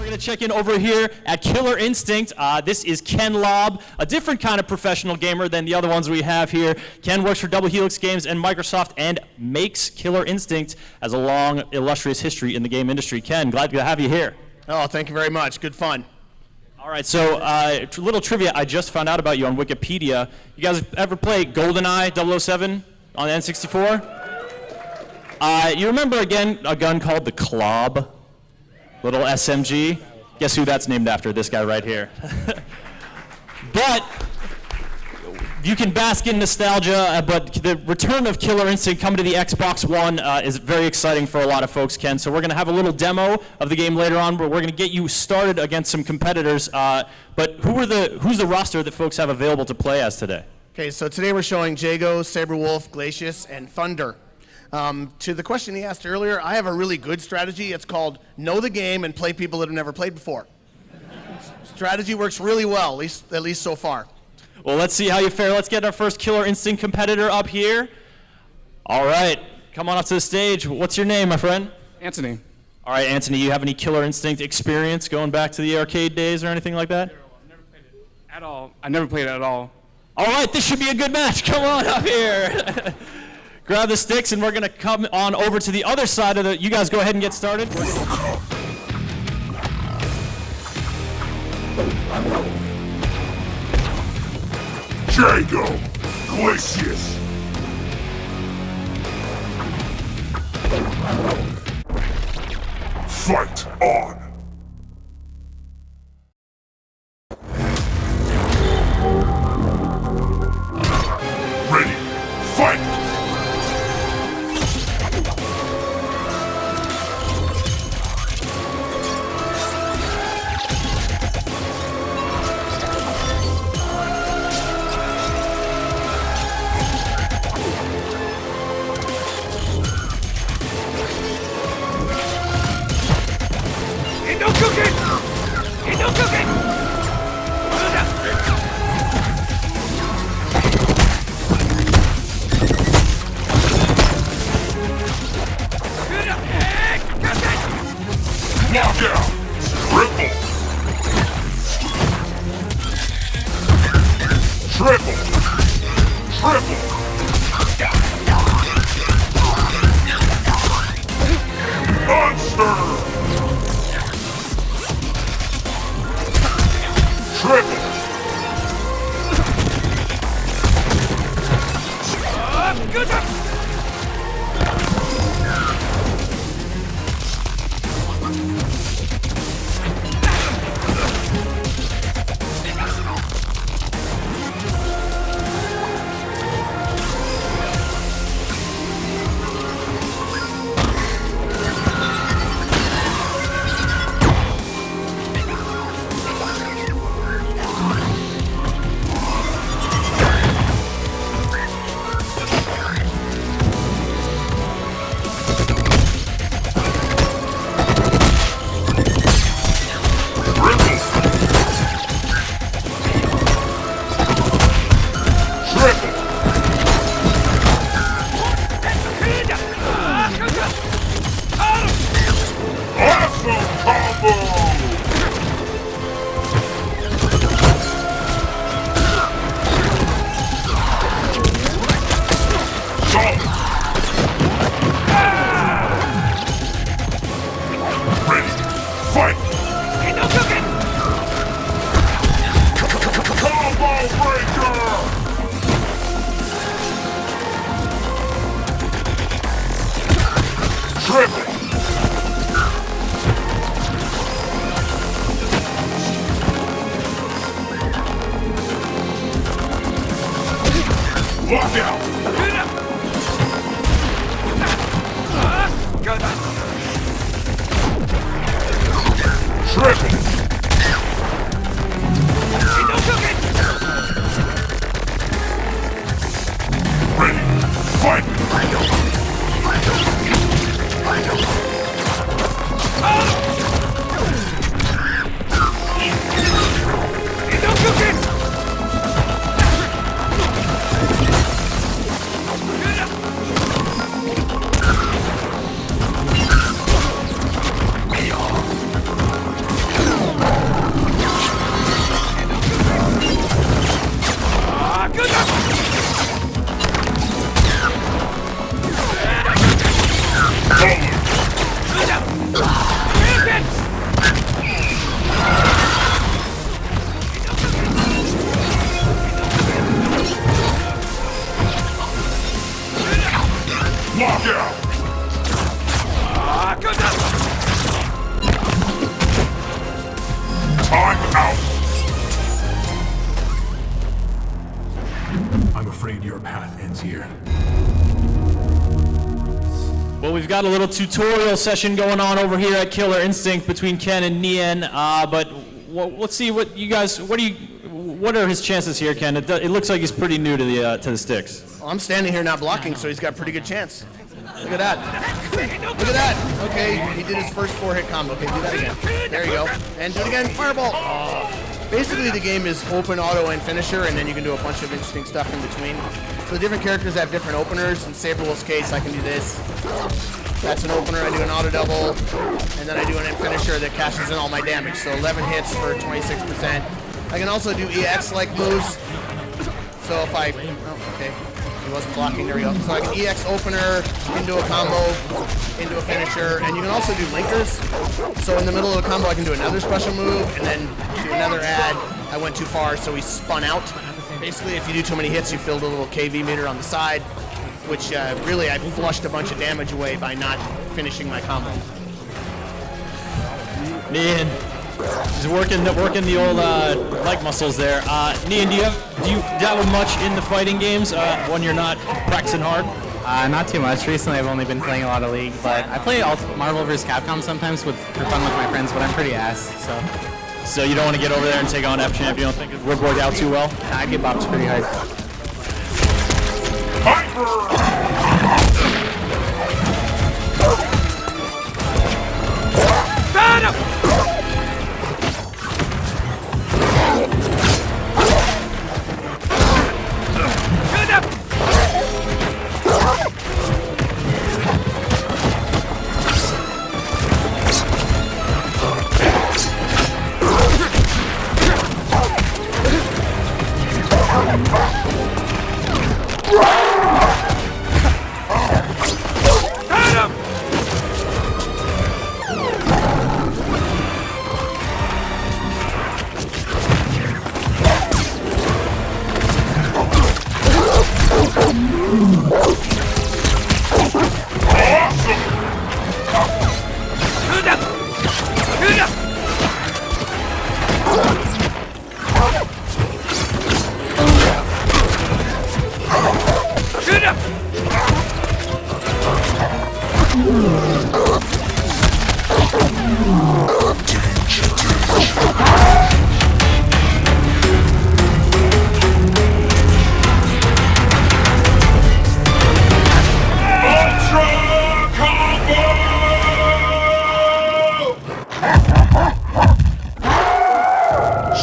going to check in over here at Killer Instinct. This is Ken Lobb, a different kind of professional gamer than the other ones we have here. Ken works for Double Helix Games and Microsoft and makes Killer Instinct, has a long, illustrious history in the game industry. Ken, glad to have you here. Oh, thank you very much. Good fun. All right, so little trivia I just found out about you on Wikipedia. You guys ever play GoldenEye 007 on the N64? You remember, again, a gun called the Klob? Little SMG? Guess who that's named after? This guy right here. But you can bask in nostalgia, but the return of Killer Instinct coming to the Xbox One is very exciting for a lot of folks, Ken. So we're going to have a little demo of the game later on, but we're going to get you started against some competitors. But who's the roster that folks have available to play as today? Okay, so today we're showing Jago, Saberwolf, Glacius, and Thunder. To the question he asked earlier, I have a really good strategy. It's called know the game and play people that have never played before. Strategy works really well, at least so far. Well, let's see how you fare. Let's get our first Killer Instinct competitor up here. All right, come on up to the stage. What's your name, my friend? Anthony. All right, Anthony, you have any Killer Instinct experience going back to the arcade days or anything like that? I've never played it at all. I never played it at all. All right, this should be a good match. Come on up here. Grab the sticks, and we're going to come on over to the other side of the... You guys go ahead and get started. Jago, Glacius. Fight on. Ready, fight! Knockout! Triple! Triple! Triple! Monster! Triple! Lock out! Triple! Ready, fight! one's here. Well, we've got a little tutorial session going on over here at Killer Instinct between Ken and Nian, but let's see what you guys, what are his chances here, Ken? It looks like he's pretty new to the sticks. Well, I'm standing here not blocking, so he's got a pretty good chance. Look at that. Look at that. Okay, he did his first 4-hit combo. Okay, do that again. There you go. And do it again. Fireball. Basically, the game is open, auto, and finisher, and then you can do a bunch of interesting stuff in between. So the different characters have different openers. In Saberwolf's case, I can do this. That's an opener. I do an auto double, and then I do an finisher that cashes in all my damage. So 11 hits for 26%. I can also do EX-like moves. So if I, okay, he wasn't blocking. There we go. So I can EX opener into a combo, into a finisher, and you can also do linkers. So in the middle of a combo, I can do another special move, and then do another add. I went too far, so he spun out. Basically, if you do too many hits, you filled a little KV meter on the side, which really I flushed a bunch of damage away by not finishing my combo. Nian, he's working the old leg muscles there. Nian, do you dabble much in the fighting games when you're not practicing hard? Not too much. Recently, I've only been playing a lot of League, but I play Marvel vs. Capcom sometimes for fun with my friends, but I'm pretty ass, so. So you don't want to get over there and take on F-Champ? You don't think it would work out too well? I get boxed pretty hard.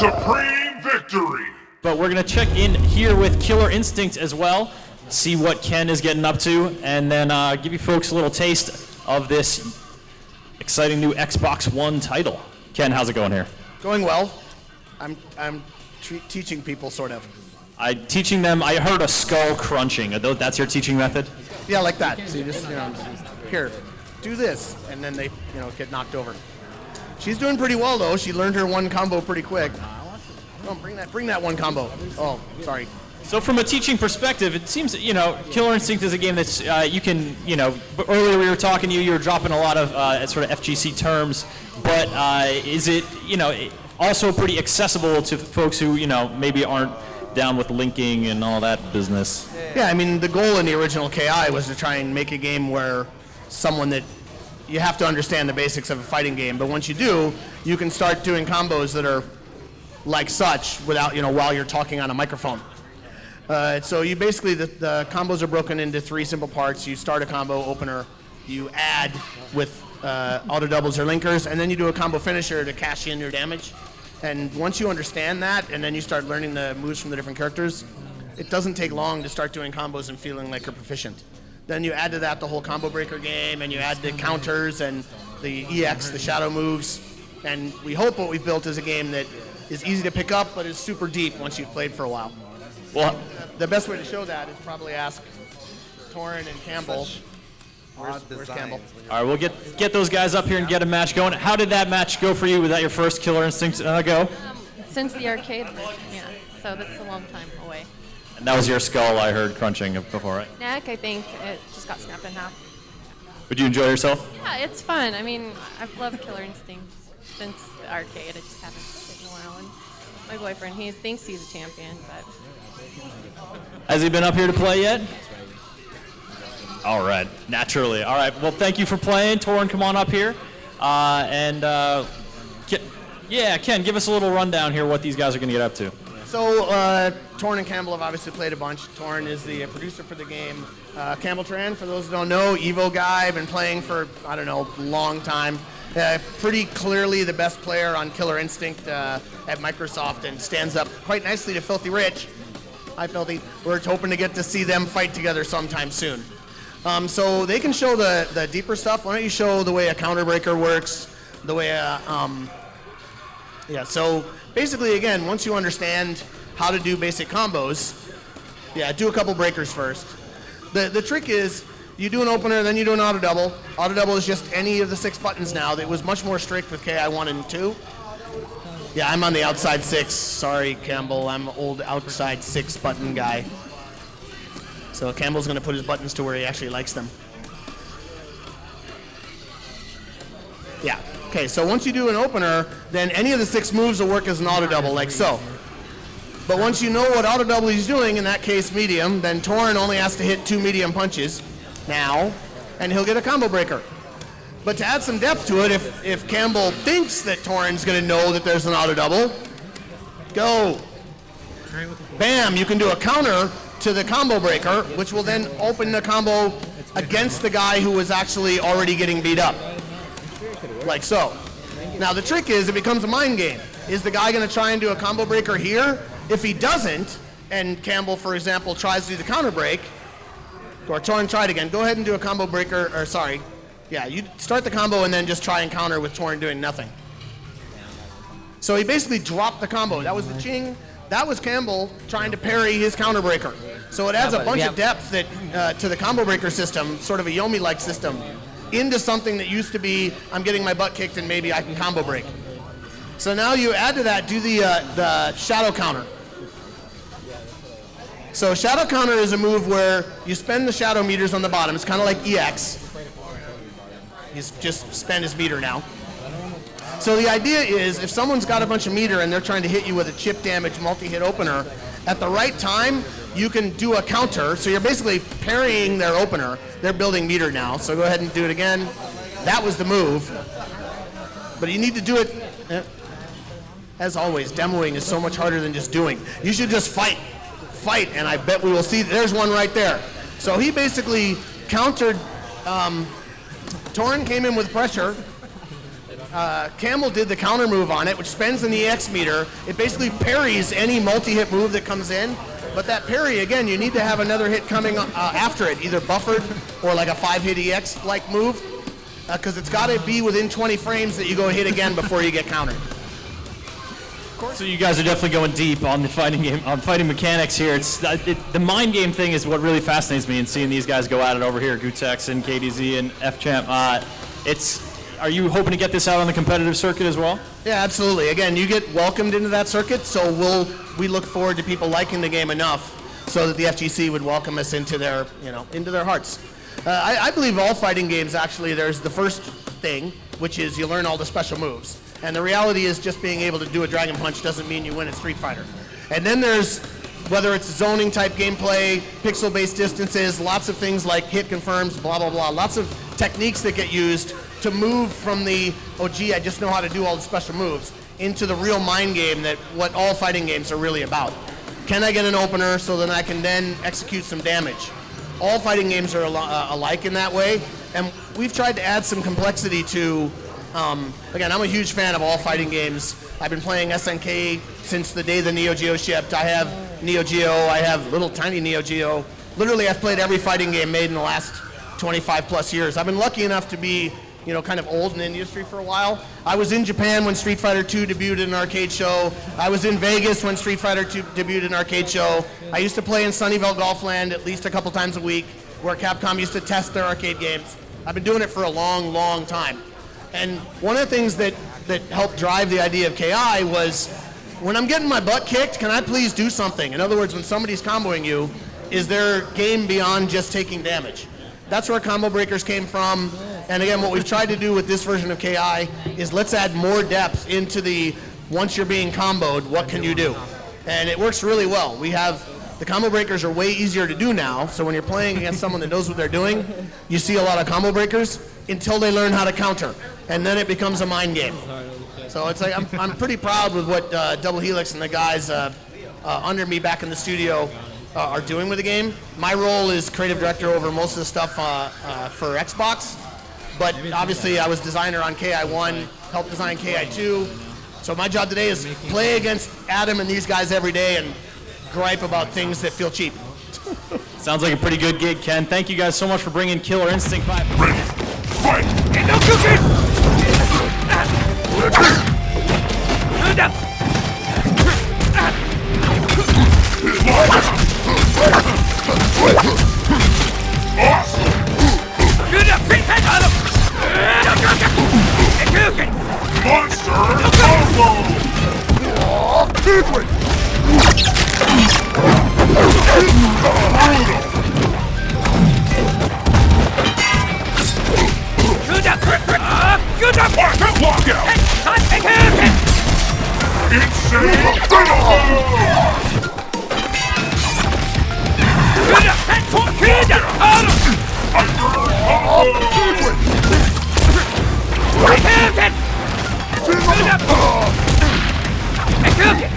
Supreme victory! But we're going to check in here with Killer Instinct as well, see what Ken is getting up to, and then give you folks a little taste of this exciting new Xbox One title. Ken, how's it going here? Going well. I'm teaching people, sort of. Teaching them, I heard a skull crunching. That's your teaching method? Yeah, like that. So you just, here, do this, and then they, get knocked over. She's doing pretty well, though. She learned her one combo pretty quick. Oh, bring that one combo. Oh, sorry. So from a teaching perspective, it seems that, Killer Instinct is a game that's you can, earlier we were talking to you, you were dropping a lot of sort of FGC terms, but is it, also pretty accessible to folks who, maybe aren't down with linking and all that business? Yeah, I mean, the goal in the original KI was to try and make a game where someone that you have to understand the basics of a fighting game, but once you do, you can start doing combos that are like such without, while you're talking on a microphone. So you basically, the combos are broken into 3 simple parts. You start a combo opener, you add with auto doubles or linkers, and then you do a combo finisher to cash in your damage. And once you understand that, and then you start learning the moves from the different characters, it doesn't take long to start doing combos and feeling like you're proficient. Then you add to that the whole combo breaker game, and you add the counters and the EX, the shadow moves. And we hope what we've built is a game that is easy to pick up, but is super deep once you've played for a while. Well, the best way to show that is probably ask Torin and Campbell. Where's Campbell? all right, we'll get those guys up here and get a match going. How did that match go for you? Was that your first Killer Instinct go? Since the arcade version, yeah. So that's a long time away. And that was your skull I heard crunching before, right? Neck, I think it just got snapped in half. Would you enjoy yourself? Yeah, it's fun. I mean, I've loved Killer Instinct since the arcade. I just haven't played in a while. And my boyfriend, he thinks he's a champion, but Has he been up here to play yet? All right, naturally. All right, well, thank you for playing. Torin, come on up here. Ken, give us a little rundown here what these guys are going to get up to. So, Torin and Campbell have obviously played a bunch. Torin is the producer for the game. Campbell Tran, for those who don't know, Evo guy, been playing for, I don't know, a long time. Pretty clearly the best player on Killer Instinct at Microsoft, and stands up quite nicely to Filthy Rich. Hi, Filthy. We're hoping to get to see them fight together sometime soon. So they can show the deeper stuff. Why don't you show the way a counter breaker works, the way so basically, again, once you understand how to do basic combos, do a couple breakers first. The trick is you do an opener, then you do an auto double. Auto double is just any of the 6 buttons now. It was much more strict with KI 1 and 2. Yeah, I'm on the outside 6. Sorry, Campbell. I'm an old outside 6 button guy. So Campbell's going to put his buttons to where he actually likes them. Yeah. Okay, so once you do an opener, then any of the 6 moves will work as an auto double, like so. But once you know what auto double he's doing, in that case medium, then Torin only has to hit 2 medium punches now, and he'll get a combo breaker. But to add some depth to it, if Campbell thinks that Torin's going to know that there's an auto double, go. Bam, you can do a counter to the combo breaker, which will then open the combo against the guy who was actually already getting beat up. Like so. Now the trick is, it becomes a mind game. Is the guy going to try and do a combo breaker here? If he doesn't, and Campbell, for example, tries to do the counter break, or Torin tried again, go ahead and do a combo breaker, or sorry. Yeah, you start the combo and then just try and counter with Torin doing nothing. So he basically dropped the combo. That was the ching. That was Campbell trying to parry his counter breaker. So it adds a bunch of depth that to the combo breaker system, sort of a Yomi-like system, into something that used to be, I'm getting my butt kicked and maybe I can combo break. So now you add to that, do the shadow counter. So shadow counter is a move where you spend the shadow meters on the bottom. It's kind of like EX. He's just spent his meter now. So the idea is, if someone's got a bunch of meter and they're trying to hit you with a chip damage multi-hit opener, at the right time, you can do a counter. So you're basically parrying their opener. They're building meter now. So go ahead and do it again. That was the move. But you need to do it. As always, demoing is so much harder than just doing. You should just fight, and I bet we will see. There's one right there. So he basically countered. Torin came in with pressure. Campbell did the counter move on it, which spends an EX meter. It basically parries any multi-hit move that comes in. But that parry, again, you need to have another hit coming after it, either buffered or like a 5-hit EX-like move, because it's got to be within 20 frames that you go hit again before you get countered. So you guys are definitely going deep on the fighting game, on fighting mechanics here. The mind game thing is what really fascinates me in seeing these guys go at it over here, Gutex and KDZ and FChamp. Are you hoping to get this out on the competitive circuit as well? Yeah, absolutely. Again, you get welcomed into that circuit, so we look forward to people liking the game enough so that the FGC would welcome us into their hearts. I believe all fighting games, actually, there's the first thing, which is you learn all the special moves. And the reality is, just being able to do a Dragon Punch doesn't mean you win at Street Fighter. And then there's, whether it's zoning type gameplay, pixel-based distances, lots of things like hit confirms, blah, blah, blah, lots of techniques that get used to move from the, oh gee, I just know how to do all the special moves, into the real mind game that what all fighting games are really about. Can I get an opener so that I can then execute some damage? All fighting games are alike in that way, and we've tried to add some complexity to, again, I'm a huge fan of all fighting games. I've been playing SNK since the day the Neo Geo shipped. I have Neo Geo, I have little tiny Neo Geo. Literally, I've played every fighting game made in the last 25 plus years. I've been lucky enough to be, kind of old in the industry for a while. I was in Japan when Street Fighter II debuted in an arcade show. I was in Vegas when Street Fighter II debuted in an arcade show. I used to play in Sunnyvale Golfland at least a couple times a week, where Capcom used to test their arcade games. I've been doing it for a long, long time. And one of the things that helped drive the idea of KI was, when I'm getting my butt kicked, can I please do something? In other words, when somebody's comboing you, is there game beyond just taking damage? That's where combo breakers came from. And again, what we've tried to do with this version of KI is let's add more depth into the, once you're being comboed, what can you do? And it works really well. We have The combo breakers are way easier to do now, so when you're playing against someone that knows what they're doing, you see a lot of combo breakers until they learn how to counter, and then it becomes a mind game. So it's like I'm pretty proud with what Double Helix and the guys under me back in the studio are doing with the game. My role is creative director over most of the stuff for Xbox, but obviously I was designer on KI1, helped design KI2. So my job today is play against Adam and these guys every day and gripe about things that feel cheap. Sounds like a pretty good gig, Ken. Thank you guys so much for bringing Killer Instinct 5. Ready, fight! And no cooking! Good up! Awesome! Good up! Big head on him! No cooking! Monster combo! Brutal! Good up! Good up! Lockout! Hot big cooking! Insane combo! Good up! That torpedo! On him! Hyper combo! Big cooking! Good up! Big cooking!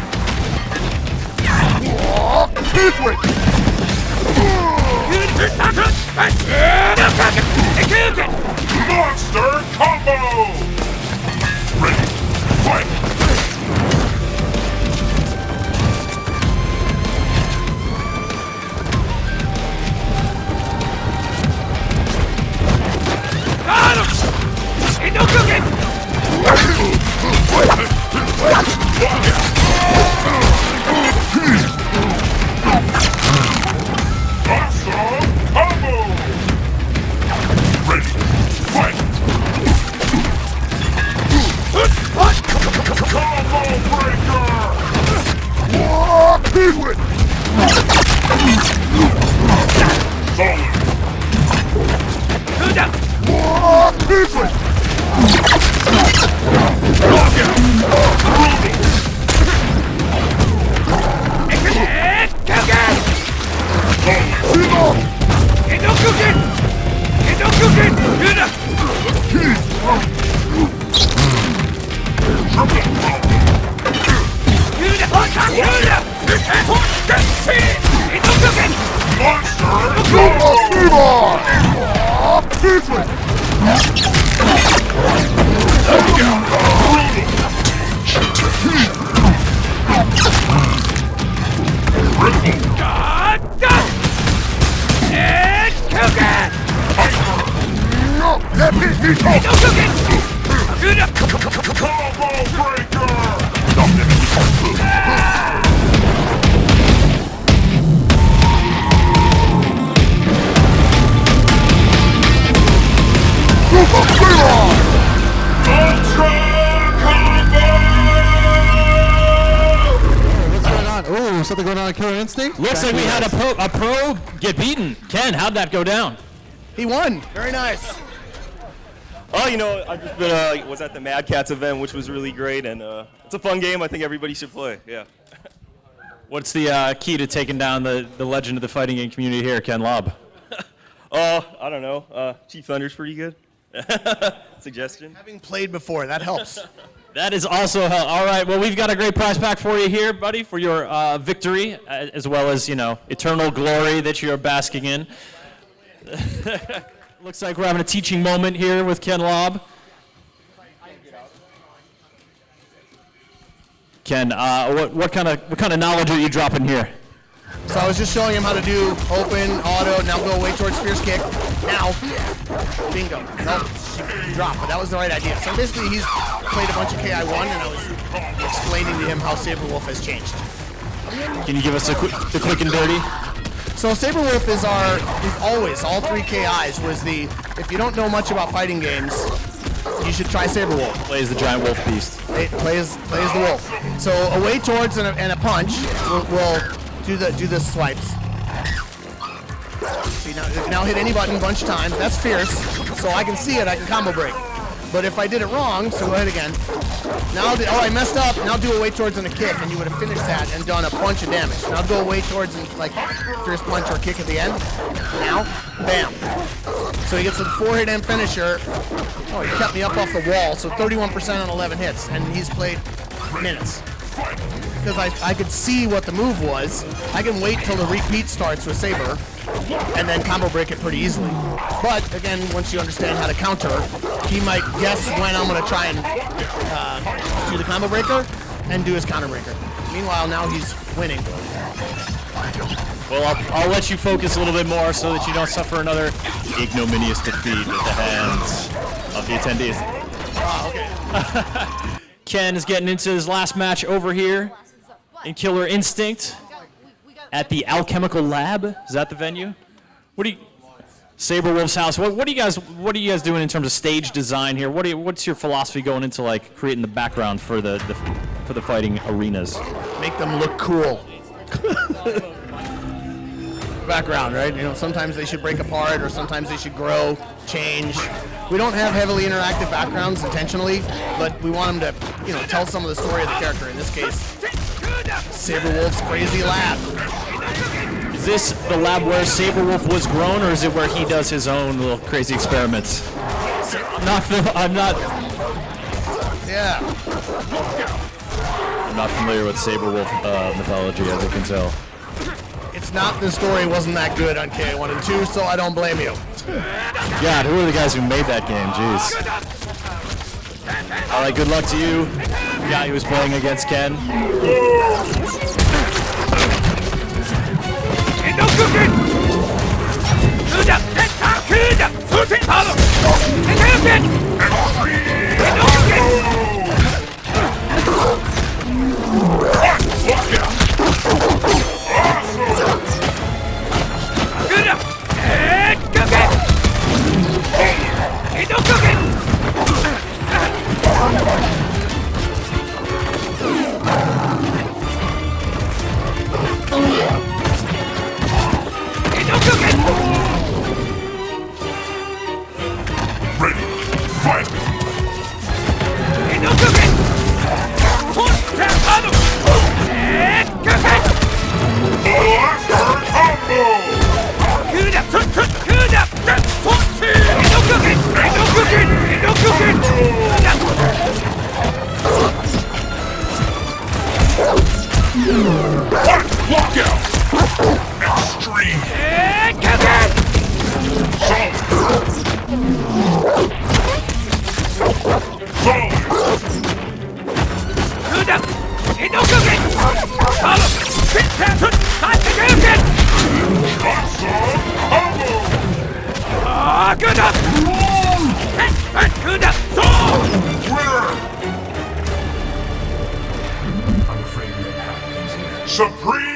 Good! No cooking! Big cooking! Monster combo! Ready, fight! Got him! Ain't no cooking! Awesome combo! Ready, fight! Combo breaker! Solid! Good up! Lockout! Brutal! Cooking! Solid! Ain't no cooking! Ain't no cooking! Good up! Triple combo! Good up! Good up! Ain't no cooking! Monster combo! Lockout! Brutal! Triple! God! And cooking! Ain't no cooking! Good up! Combo breaker! Ultra combo! What's going on? Oh, something going on in Killer Instinct? Looks like we had a pro get beaten. Ken, how'd that go down? He won. Very nice. Oh, you know, I just been, was at the Mad Cats event, which was really great, and it's a fun game. I think everybody should play. Yeah. What's the key to taking down the legend of the fighting game community here, Ken Lobb? I don't know. Chief Thunder's pretty good. Suggestion. Having played before, that helps. That is also hell. All right, well, we've got a great prize pack for you here, buddy, for your victory, as well as, you know, eternal glory that you're basking in. Looks like we're having a teaching moment here with Ken Lobb. Ken, what kind of knowledge are you dropping here? So I was just showing him how to do open, auto, now go away towards fierce kick. Now, bingo. Nope, drop, but that was the right idea. So basically he's played a bunch of KI1 and I was explaining to him how Saberwolf has changed. Can you give us the quick and dirty? So Saberwolf is always, all three KIs was if you don't know much about fighting games, you should try Saberwolf. Plays the giant wolf beast. Plays the wolf. So away towards and a punch will do the swipes. See, now hit any button a bunch of times. That's fierce. So I can see it, I can combo break. But if I did it wrong, so go ahead again. Now, I messed up. Now do a weight towards and a kick, and you would have finished that and done a bunch of damage. Now go away towards and like fierce punch or kick at the end. Now, bam. So he gets a 4-hit and finisher. Oh, he kept me up off the wall, so 31% on 11 hits, and he's played minutes. Because I could see what the move was. I can wait till the repeat starts with Saber, and then combo break it pretty easily. But again, once you understand how to counter, he might guess when I'm going to try and do the combo breaker and do his counter breaker. Meanwhile, now he's winning. Well, I'll let you focus a little bit more so that you don't suffer another ignominious defeat at the hands of the attendees. Oh, okay. Ken is getting into his last match over here in Killer Instinct at the Alchemical Lab. Is that the venue? What do you? Saberwolf's house. What are you guys doing in terms of stage design here? What's your philosophy going into like creating the background for the fighting arenas? Make them look cool. Background, right? You know, sometimes they should break apart, or sometimes they should grow, change. We don't have heavily interactive backgrounds intentionally, but we want them to, you know, tell some of the story of the character. In this case, Saberwolf's crazy lab. Is this the lab where Saberwolf was grown, or is it where he does his own little crazy experiments? I'm not familiar with Saberwolf mythology, as you can tell. It's not, the story wasn't that good on KA1 and 2, so I don't blame you. God, who are the guys who made that game? Jeez. All right, good luck to you, the guy who was playing against Ken. Supreme